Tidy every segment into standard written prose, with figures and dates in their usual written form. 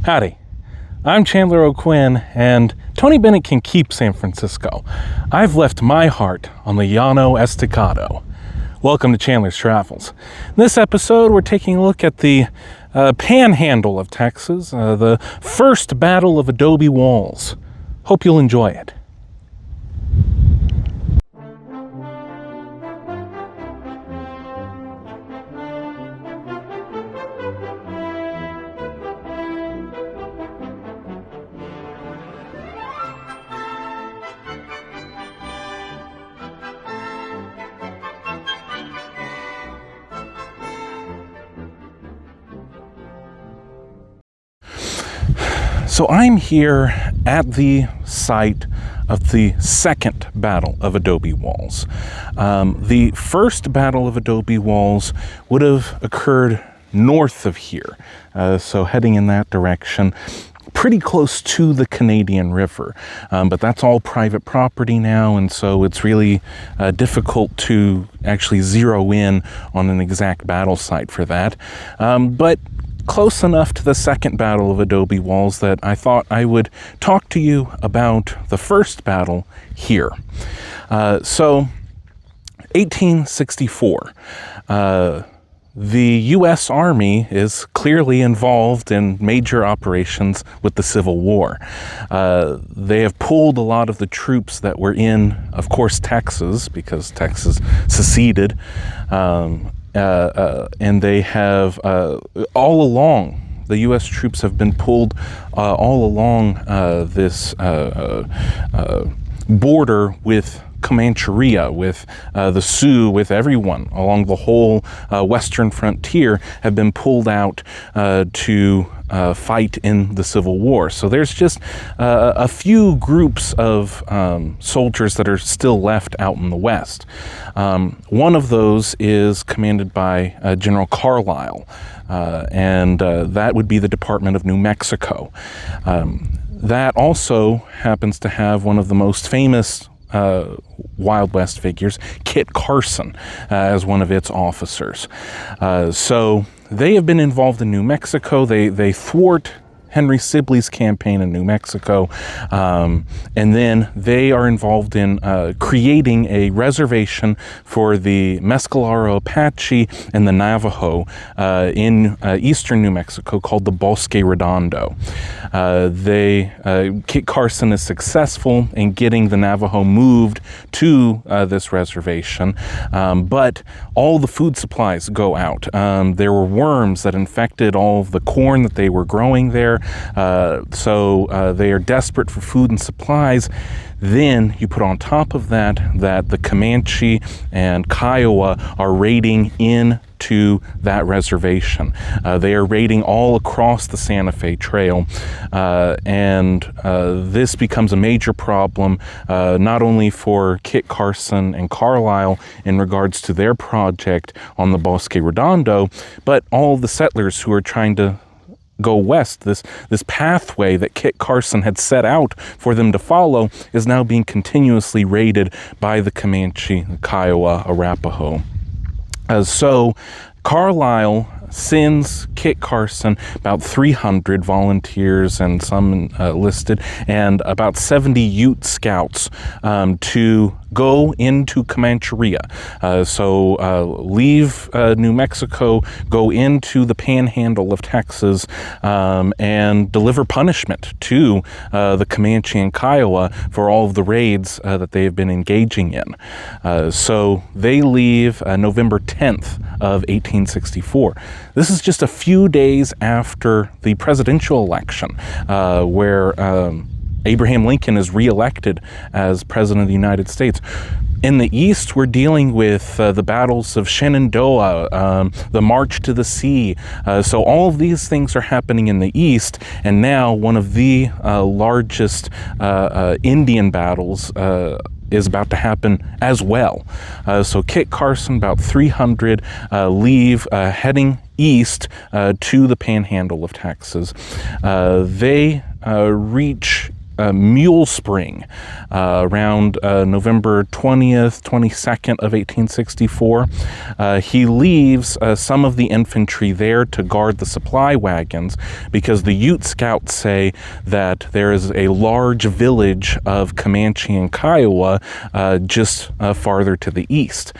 Howdy, I'm Chandler O'Quinn, and Tony Bennett can keep San Francisco. I've left my heart on the Llano Estacado. Welcome to Chandler's Travels. In this episode, we're taking a look at the Panhandle of Texas, the first battle of Adobe Walls. Hope you'll enjoy it. So I'm here at the site of the second Battle of Adobe Walls. The first Battle of Adobe Walls would have occurred north of here, so heading in that direction, pretty close to the Canadian River, but that's all private property now, and so it's really difficult to actually zero in on an exact battle site for that. But close enough to the second Battle of Adobe Walls that I thought I would talk to you about the first battle here. So, 1864. The U.S. Army is clearly involved in major operations with the Civil War. They have pulled a lot of the troops that were in, of course, Texas, because Texas seceded, and they have all along, the U.S. troops have been pulled all along this border with Comancheria, with the Sioux, with everyone along the whole western frontier have been pulled out to fight in the Civil War. So there's just a few groups of soldiers that are still left out in the West. One of those is commanded by General Carlisle, and that would be the Department of New Mexico. That also happens to have one of the most famous Wild West figures, Kit Carson, as one of its officers. So they have been involved in New Mexico. They thwart Henry Sibley's campaign in New Mexico, and then they are involved in creating a reservation for the Mescalero Apache and the Navajo in eastern New Mexico called the Bosque Redondo. Kit Carson is successful in getting the Navajo moved to this reservation, but all the food supplies go out. There were worms that infected all of the corn that they were growing there. So they are desperate for food and supplies. Then you put on top of that the Comanche and Kiowa are raiding into that reservation. They are raiding all across the Santa Fe Trail, and this becomes a major problem, not only for Kit Carson and Carlisle in regards to their project on the Bosque Redondo, but all the settlers who are trying to go west. This pathway that Kit Carson had set out for them to follow is now being continuously raided by the Comanche, the Kiowa, Arapaho. So Carlisle sends Kit Carson about 300 volunteers and some listed, and about 70 Ute scouts to go into Comancheria. So leave New Mexico, go into the Panhandle of Texas, and deliver punishment to the Comanche and Kiowa for all of the raids that they have been engaging in. So they leave November 10th of 1864. This is just a few days after the presidential election, where Abraham Lincoln is reelected as President of the United States. In the East, we're dealing with the battles of Shenandoah, the March to the Sea. So all of these things are happening in the East, and now one of the largest Indian battles is about to happen as well. So Kit Carson, about 300, leave heading east to the Panhandle of Texas. They reach Mule Spring around November 20th, 22nd of 1864. He leaves some of the infantry there to guard the supply wagons because the Ute scouts say that there is a large village of Comanche and Kiowa just farther to the east,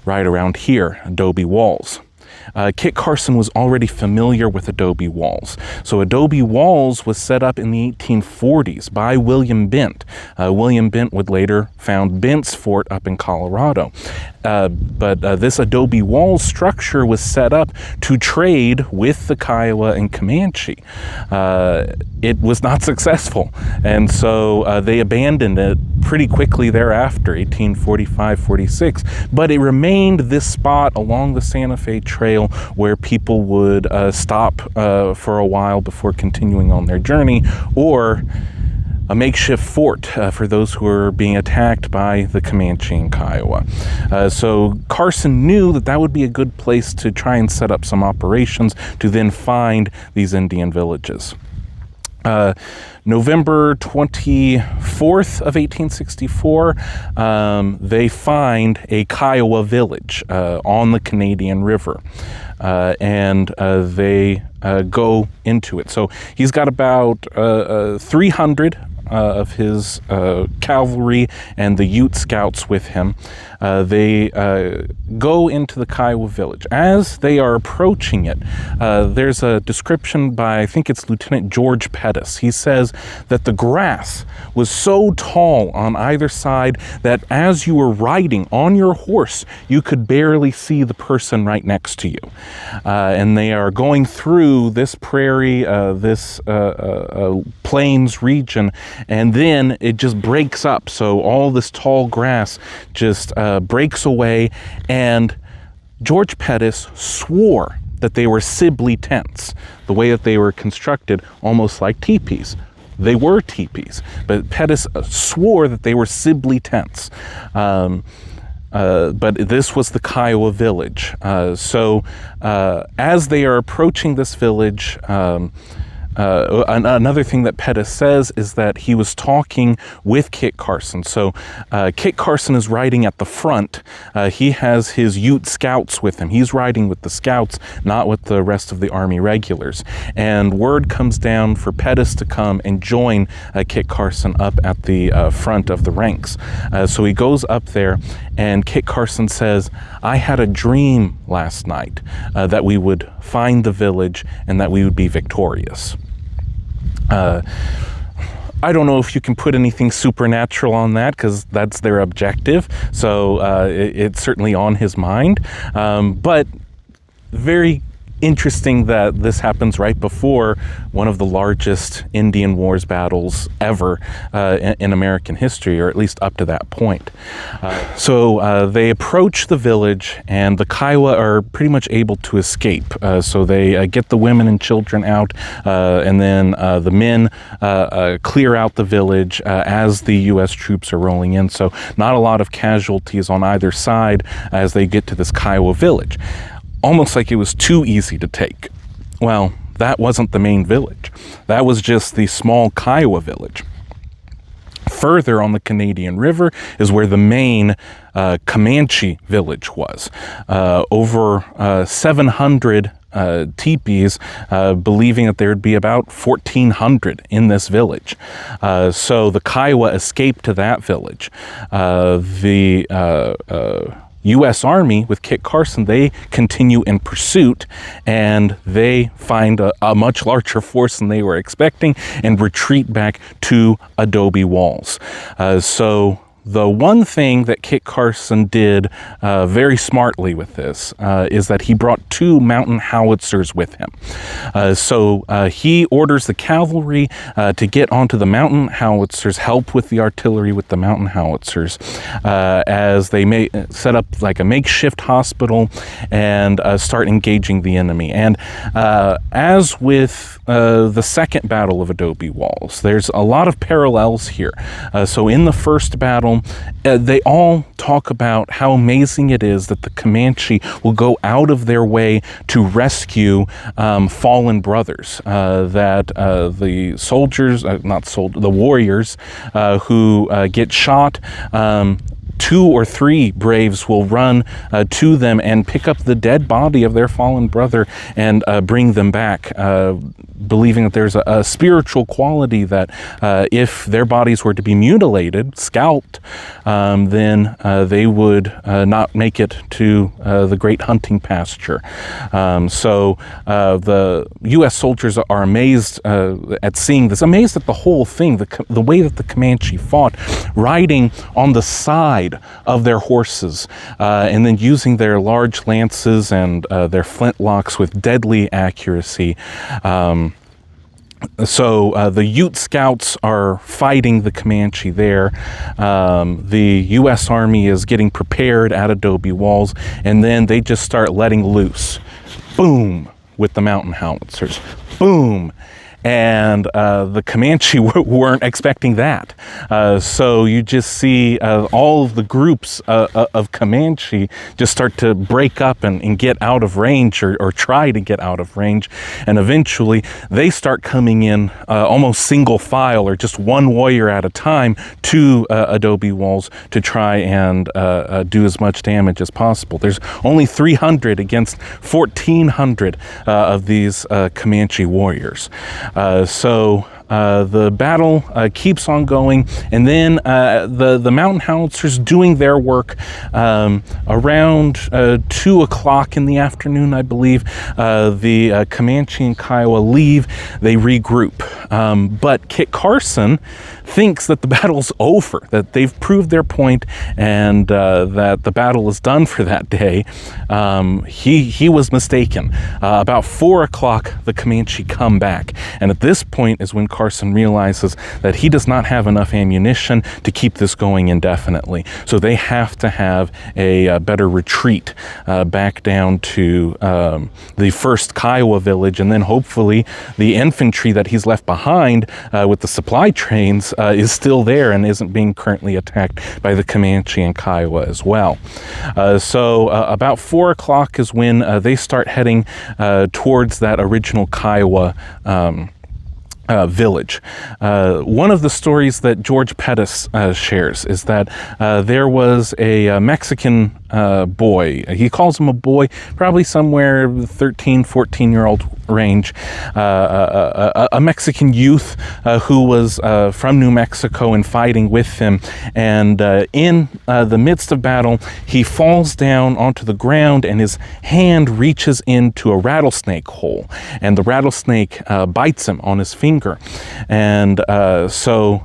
right around here, Adobe Walls. Kit Carson was already familiar with Adobe Walls. So Adobe Walls was set up in the 1840s by William Bent. William Bent would later found Bent's Fort up in Colorado. But this Adobe Walls structure was set up to trade with the Kiowa and Comanche. It was not successful, and so they abandoned it pretty quickly thereafter, 1845-46. But it remained this spot along the Santa Fe Trail where people would stop for a while before continuing on their journey, or a makeshift fort for those who were being attacked by the Comanche and Kiowa. So Carson knew that that would be a good place to try and set up some operations to then find these Indian villages. November 24th of 1864, they find a Kiowa village on the Canadian River, and they go into it. So he's got about 300 of his cavalry and the Ute scouts with him. They go into the Kiowa village. As they are approaching it, there's a description by, I think it's Lieutenant George Pettis. He says that the grass was so tall on either side that as you were riding on your horse, you could barely see the person right next to you. And they are going through this prairie, this plains region, and then it just breaks up. So all this tall grass just breaks away, and George Pettis swore that they were Sibley tents, the way that they were constructed, almost like teepees. They were teepees, but Pettis swore that they were Sibley tents. But this was the Kiowa village. So as they are approaching this village, another thing that Pettis says is that he was talking with Kit Carson. So Kit Carson is riding at the front. He has his Ute scouts with him. He's riding with the scouts, not with the rest of the Army regulars. And word comes down for Pettis to come and join Kit Carson up at the front of the ranks. So he goes up there, and Kit Carson says, "I had a dream last night that we would find the village and that we would be victorious." I don't know if you can put anything supernatural on that, because that's their objective. So it's certainly on his mind. But very interesting that this happens right before one of the largest Indian Wars battles ever in American history, or at least up to that point. So they approach the village, and the Kiowa are pretty much able to escape. So they get the women and children out, and then the men clear out the village as the U.S. troops are rolling in. So not a lot of casualties on either side as they get to this Kiowa village. Almost like it was too easy to take. Well, that wasn't the main village. That was just the small Kiowa village. Further on the Canadian River is where the main Comanche village was. Over 700 teepees, believing that there'd be about 1,400 in this village. So the Kiowa escaped to that village. The U.S. Army with Kit Carson, they continue in pursuit, and they find a much larger force than they were expecting and retreat back to Adobe Walls. So the one thing that Kit Carson did very smartly with this is that he brought 2 mountain howitzers with him. So he orders the cavalry to get onto the mountain howitzers, help with the artillery with the mountain howitzers, as they set up like a makeshift hospital and start engaging the enemy. And as with the second battle of Adobe Walls, there's a lot of parallels here. So in the first battle, battle, they all talk about how amazing it is that the Comanche will go out of their way to rescue fallen brothers, that the soldiers, the warriors who get shot, 2 or 3 braves will run to them and pick up the dead body of their fallen brother and bring them back, believing that there's a spiritual quality that if their bodies were to be mutilated, scalped, then they would not make it to the great hunting pasture. So the U.S. soldiers are amazed at seeing this, amazed at the whole thing, the way that the Comanche fought, riding on the side of their horses, and then using their large lances and their flintlocks with deadly accuracy. So the Ute scouts are fighting the Comanche there. The U.S. Army is getting prepared at Adobe Walls, and then they just start letting loose. Boom! With the mountain howitzers. Boom! And the Comanche weren't expecting that. So you just see all of the groups of Comanche just start to break up and get out of range, or try to get out of range. And eventually they start coming in almost single file, or just one warrior at a time, to Adobe Walls to try and do as much damage as possible. There's only 300 against 1,400 of these Comanche warriors. So the battle keeps on going, and then the mountain howitzers doing their work around 2 o'clock in the afternoon, I believe. The Comanche and Kiowa leave, they regroup. But Kit Carson thinks that the battle's over, that they've proved their point, and that the battle is done for that day. He was mistaken. About 4 o'clock, the Comanche come back, and at this point is when Carson realizes that he does not have enough ammunition to keep this going indefinitely. So they have to have a better retreat back down to the first Kiowa village, and then hopefully the infantry that he's left behind with the supply trains is still there and isn't being currently attacked by the Comanche and Kiowa as well. So about 4 o'clock is when they start heading towards that original Kiowa village. One of the stories that George Pettis shares is that there was a Mexican boy. He calls him a boy, probably somewhere 13, 14-year-old range, a Mexican youth who was from New Mexico and fighting with him. And in the midst of battle, he falls down onto the ground and his hand reaches into a rattlesnake hole. And the rattlesnake bites him on his finger. And so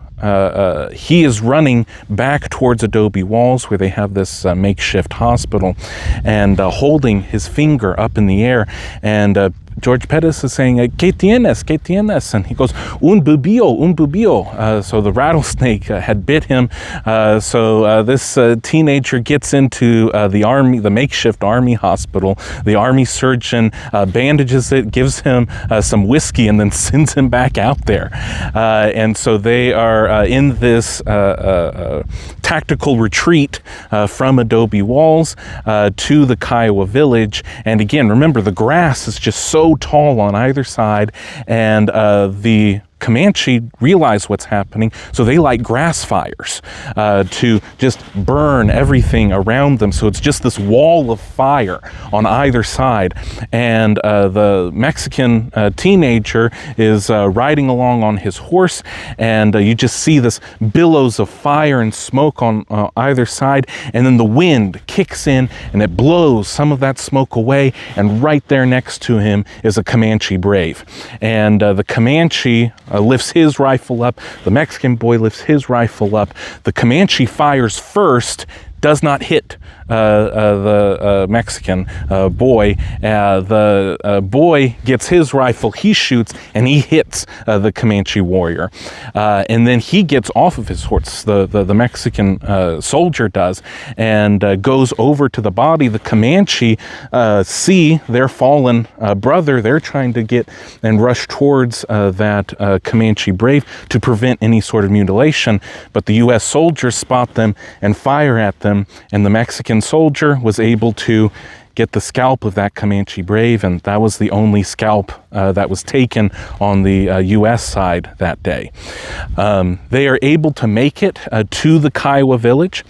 he is running back towards Adobe Walls, where they have this makeshift hospital, and holding his finger up in the air. And George Pettis is saying, "¿Qué tienes? ¿Qué tienes?" And he goes, un bubio, un bubio. So the rattlesnake had bit him. So this teenager gets into the makeshift army hospital. The army surgeon bandages it, gives him some whiskey, and then sends him back out there. And so they are in this tactical retreat from Adobe Walls to the Kiowa village. And again, remember, the grass is just so tall on either side, and the Comanche realize what's happening, so they light grass fires to just burn everything around them. So it's just this wall of fire on either side. And the Mexican teenager is riding along on his horse, and you just see this billows of fire and smoke on either side. And then the wind kicks in and it blows some of that smoke away. And right there next to him is a Comanche brave. And the Comanche lifts his rifle up. The Mexican boy lifts his rifle up. The Comanche fires first, does not hit the Mexican boy. The boy gets his rifle, he shoots, and he hits the Comanche warrior. And then he gets off of his horse, the Mexican soldier does, and goes over to the body. The Comanche see their fallen brother. They're trying to get and rush towards that Comanche brave to prevent any sort of mutilation, but the U.S. soldiers spot them and fire at them, and the Mexican soldier was able to get the scalp of that Comanche brave, and that was the only scalp that was taken on the U.S. side that day. They are able to make it to the Kiowa village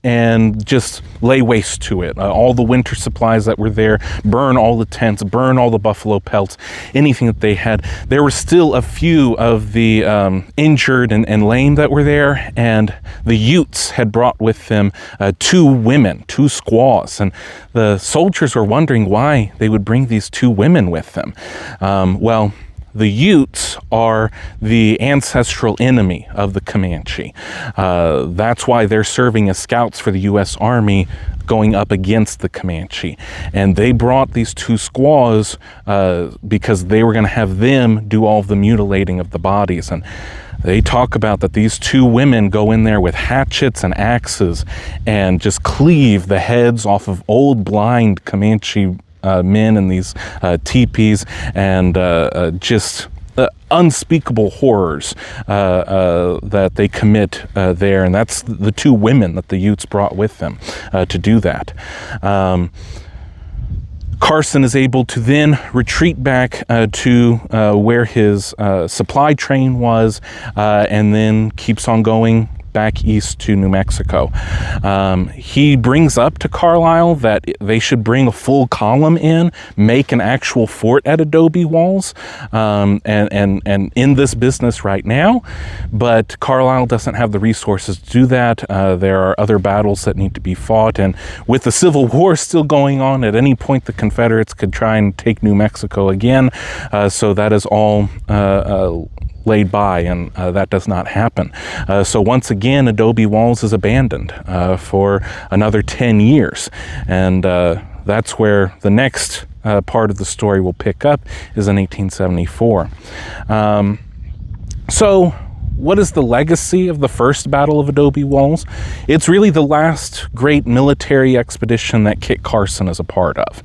and just lay waste to it. All the winter supplies that were there, burn all the tents, burn all the buffalo pelts, anything that they had. There were still a few of the injured and lame that were there, and the Utes had brought with them 2 women, 2 squaws, and the soldiers were wondering why they would bring these 2 women with them. Well, the Utes are the ancestral enemy of the Comanche. That's why they're serving as scouts for the U.S. Army going up against the Comanche. And they brought these 2 squaws because they were going to have them do all of the mutilating of the bodies. And they talk about that these 2 women go in there with hatchets and axes and just cleave the heads off of old blind Comanche men in these teepees, and just unspeakable horrors that they commit there. And that's the 2 women that the Utes brought with them to do that. Carson is able to then retreat back to where his supply train was, and then keeps on going back east to New Mexico. He brings up to Carlisle that they should bring a full column in, make an actual fort at Adobe Walls, and in this business right now, but Carlisle doesn't have the resources to do that. There are other battles that need to be fought, and with the Civil War still going on, at any point the Confederates could try and take New Mexico again, so that is all laid by, and that does not happen. So once again, Adobe Walls is abandoned for another 10 years. And that's where the next part of the story will pick up, is in 1874. So what is the legacy of the first Battle of Adobe Walls? It's really the last great military expedition that Kit Carson is a part of.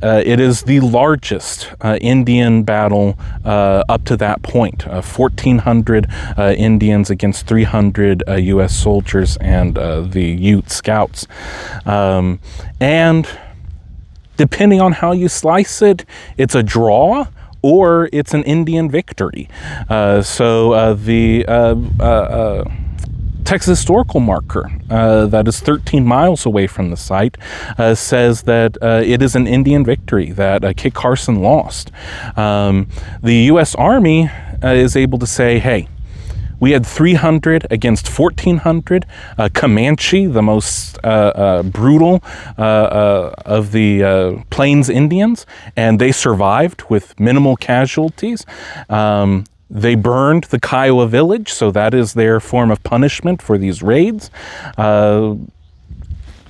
It is the largest Indian battle up to that point. 1,400 Indians against 300 U.S. soldiers and the Ute scouts. And depending on how you slice it, it's a draw or it's an Indian victory. So the Texas historical marker that is 13 miles away from the site says that it is an Indian victory, that Kit Carson lost. The U.S. Army is able to say, hey, we had 300 against 1,400. Comanche, the most brutal of the Plains Indians, and they survived with minimal casualties. They burned the Kiowa village, so that is their form of punishment for these raids. The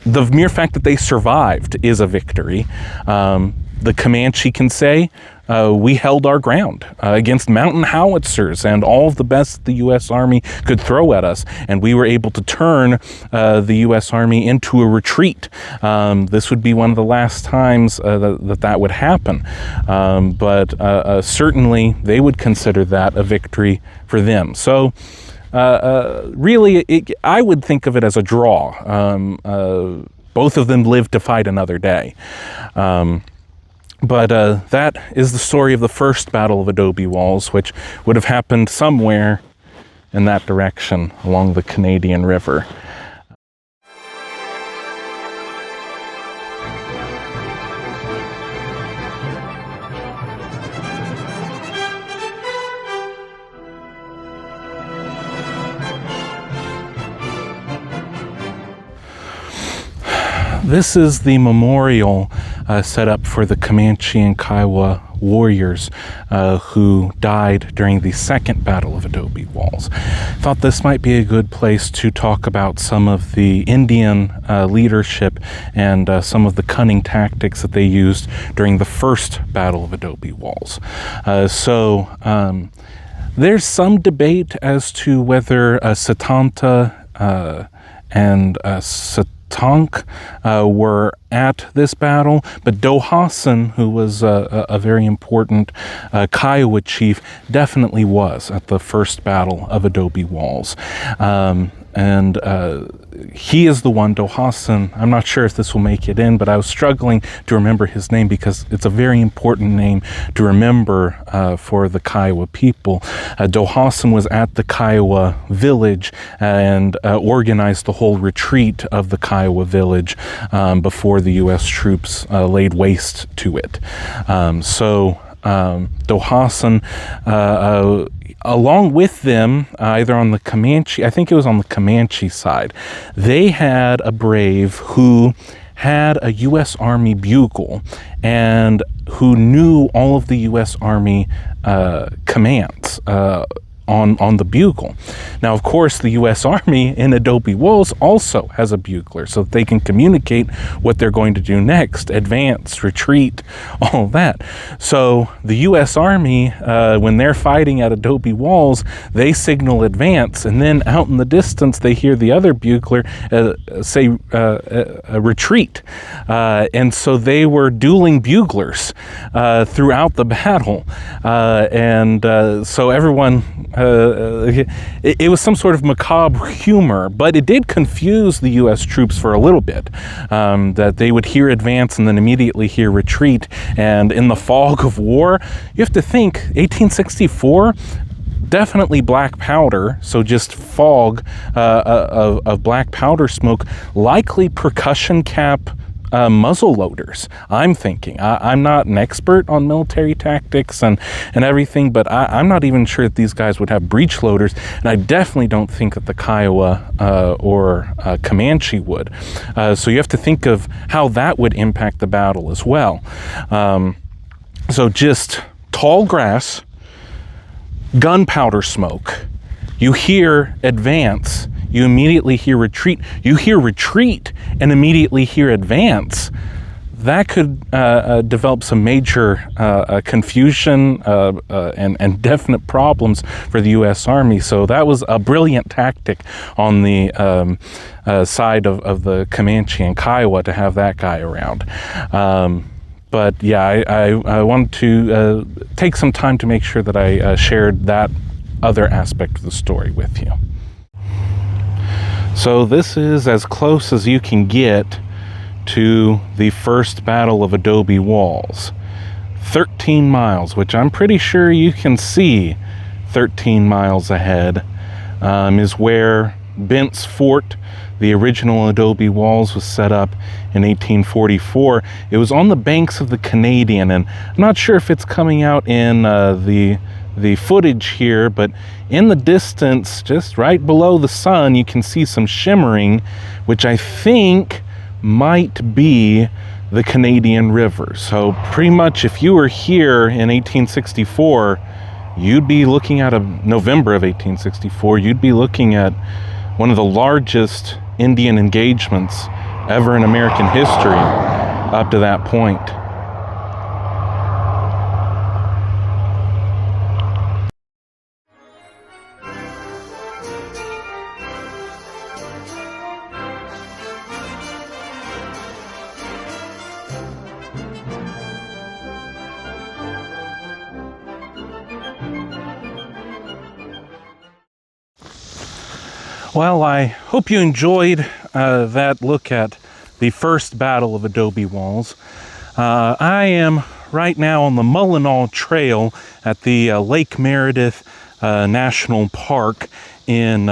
mere fact that they survived is a victory. The Comanche can say, we held our ground against mountain howitzers and all of the best the U.S. Army could throw at us, and we were able to turn the U.S. Army into a retreat. This would be one of the last times that would happen, but certainly they would consider that a victory for them. So really, I would think of it as a draw. Both of them lived to fight another day. But that is the story of the first Battle of Adobe Walls, which would have happened somewhere in that direction along the Canadian River. This is the memorial set up for the Comanche and Kiowa warriors who died during the Second Battle of Adobe Walls. Thought this might be a good place to talk about some of the Indian leadership and some of the cunning tactics that they used during the First Battle of Adobe Walls. There's some debate as to whether Satanta and Satank were at this battle, but Dohasan, who was a very important Kiowa chief, definitely was at the First Battle of Adobe Walls. He is the one, Dohasan. I'm not sure if this will make it in, but I was struggling to remember his name because it's a very important name to remember for the Kiowa people. Dohasan was at the Kiowa village and organized the whole retreat of the Kiowa village before the U.S. troops laid waste to it. Dohasan, along with them, either on the Comanche, I think it was on the Comanche side, they had a brave who had a U.S. Army bugle and who knew all of the U.S. Army commands on the bugle. Now, of course, the U.S. Army in Adobe Walls also has a bugler, so that they can communicate what they're going to do next, advance, retreat, all that. So the U.S. Army, when they're fighting at Adobe Walls, they signal advance, and then out in the distance, they hear the other bugler say retreat. And so they were dueling buglers throughout the battle. So everyone... it was some sort of macabre humor, but it did confuse the U.S. troops for a little bit, that they would hear advance and then immediately hear retreat. And in the fog of war, you have to think, 1864, definitely black powder, so just fog of black powder smoke, likely percussion cap muzzle loaders, I'm thinking. I'm not an expert on military tactics and everything, but I'm not even sure that these guys would have breech loaders, and I definitely don't think that the Kiowa or Comanche would. So you have to think of how that would impact the battle as well. So just tall grass, gunpowder smoke, you hear advance, you immediately hear retreat. You hear retreat and immediately hear advance. That could develop some major confusion and definite problems for the U.S. Army. So that was a brilliant tactic on the side of the Comanche and Kiowa to have that guy around. But yeah, I wanted to take some time to make sure that I shared that other aspect of the story with you. So this is as close as you can get to the First Battle of Adobe Walls. 13 miles, which I'm pretty sure you can see 13 miles ahead, is where Bent's Fort, the original Adobe Walls, was set up in 1844. It was on the banks of the Canadian, and I'm not sure if it's coming out in the footage here, but in the distance, just right below the sun, you can see some shimmering, which I think might be the Canadian River. So pretty much if you were here in 1864, you'd be looking at November of 1864, you'd be looking at one of the largest Indian engagements ever in American history up to that point. Well, I hope you enjoyed that look at the First Battle of Adobe Walls. I am right now on the Mullinall Trail at the Lake Meredith National Park in,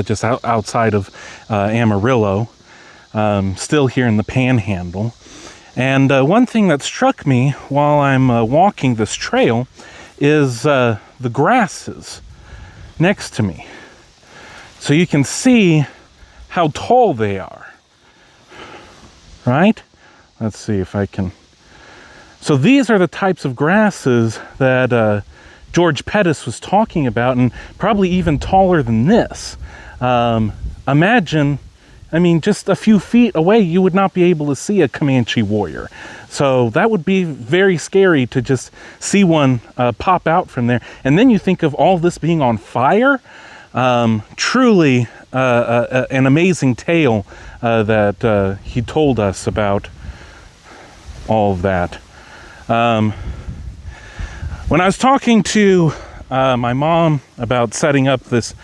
just outside of Amarillo, still here in the Panhandle. And one thing that struck me while I'm walking this trail is the grasses next to me. So you can see how tall they are, right? Let's see if I can So these are the types of grasses that George Pettis was talking about, and probably even taller than this. Imagine, I mean, just a few feet away, you would not be able to see a Comanche warrior. So that would be very scary to just see one pop out from there. And then you think of all this being on fire. Truly an amazing tale that he told us about all of that. When I was talking to my mom about setting up this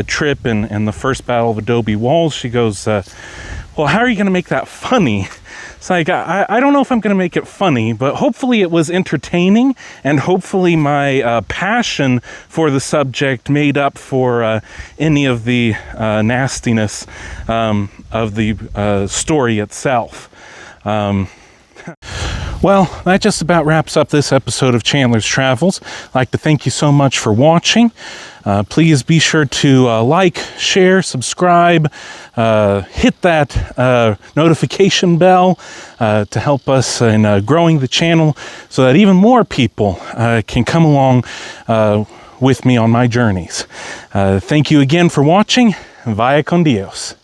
trip and the first battle of Adobe Walls, she goes, well, how are you going to make that funny? It's like, I don't know if I'm going to make it funny, but hopefully it was entertaining, and hopefully my passion for the subject made up for any of the nastiness of the story itself. Well, that just about wraps up this episode of Chandler's Travels. I'd like to thank you so much for watching. Please be sure to like, share, subscribe, hit that notification bell to help us in growing the channel so that even more people can come along with me on my journeys. Thank you again for watching. Vaya con Dios.